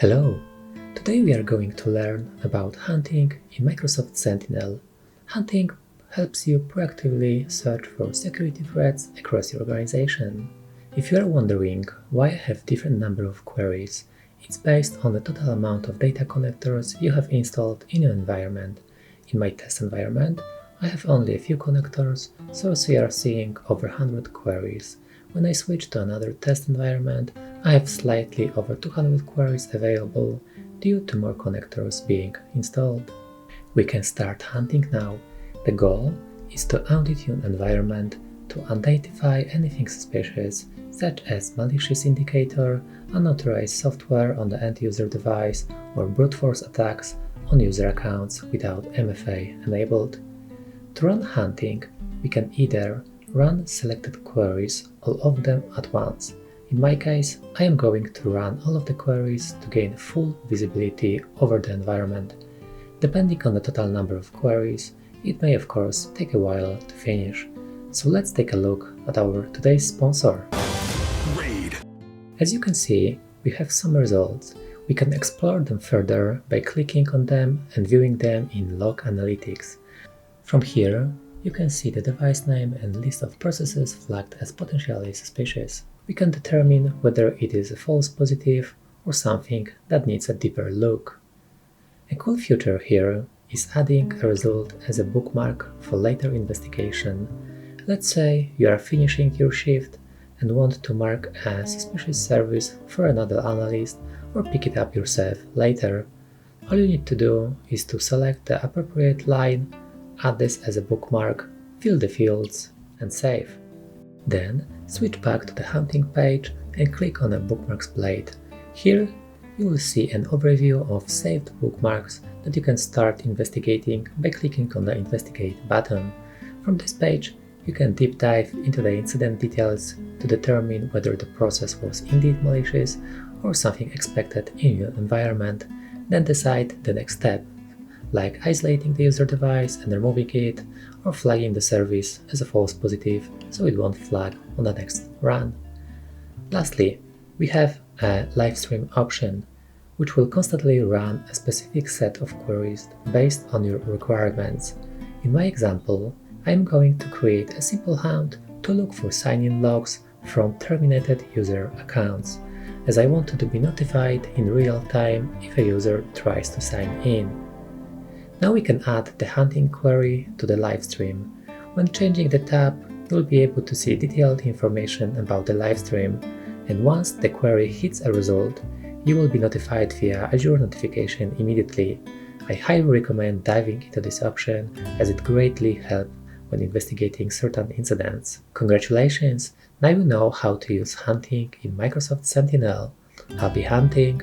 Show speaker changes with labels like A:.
A: Hello! Today we are going to learn about hunting in Microsoft Sentinel. Hunting helps you proactively search for security threats across your organization. If you are wondering why I have different number of queries, it's based on the total amount of data connectors you have installed in your environment. In my test environment, I have only a few connectors, so we are seeing over 100 queries. When I switch to another test environment, I have slightly over 200 queries available due to more connectors being installed. We can start hunting now. The goal is to audit your environment to identify anything suspicious, such as malicious indicator, unauthorized software on the end-user device, or brute force attacks on user accounts without MFA enabled. To run hunting, we can either run selected queries, all of them at once. In my case, I am going to run all of the queries to gain full visibility over the environment. Depending on the total number of queries, it may of course take a while to finish. So let's take a look at our today's sponsor. Raid. As you can see, we have some results. We can explore them further by clicking on them and viewing them in Log Analytics. From here, you can see the device name and list of processes flagged as potentially suspicious. We can determine whether it is a false positive or something that needs a deeper look. A cool feature here is adding a result as a bookmark for later investigation. Let's say you are finishing your shift and want to mark a suspicious service for another analyst or pick it up yourself later. All you need to do is to select the appropriate line, add this as a bookmark, fill the fields, and save. Then switch back to the hunting page and click on the Bookmarks blade. Here you will see an overview of saved bookmarks that you can start investigating by clicking on the Investigate button. From this page, you can deep dive into the incident details to determine whether the process was indeed malicious or something expected in your environment, then decide the next step, like isolating the user device and removing it, or flagging the service as a false positive so it won't flag on the next run. Lastly, we have a live stream option, which will constantly run a specific set of queries based on your requirements. In my example, I am going to create a simple hunt to look for sign-in logs from terminated user accounts, as I wanted to be notified in real time if a user tries to sign in. Now we can add the hunting query to the live stream. When changing the tab, you'll be able to see detailed information about the live stream, and once the query hits a result, you will be notified via Azure notification immediately. I highly recommend diving into this option as it greatly helps when investigating certain incidents. Congratulations! Now you know how to use hunting in Microsoft Sentinel. Happy hunting!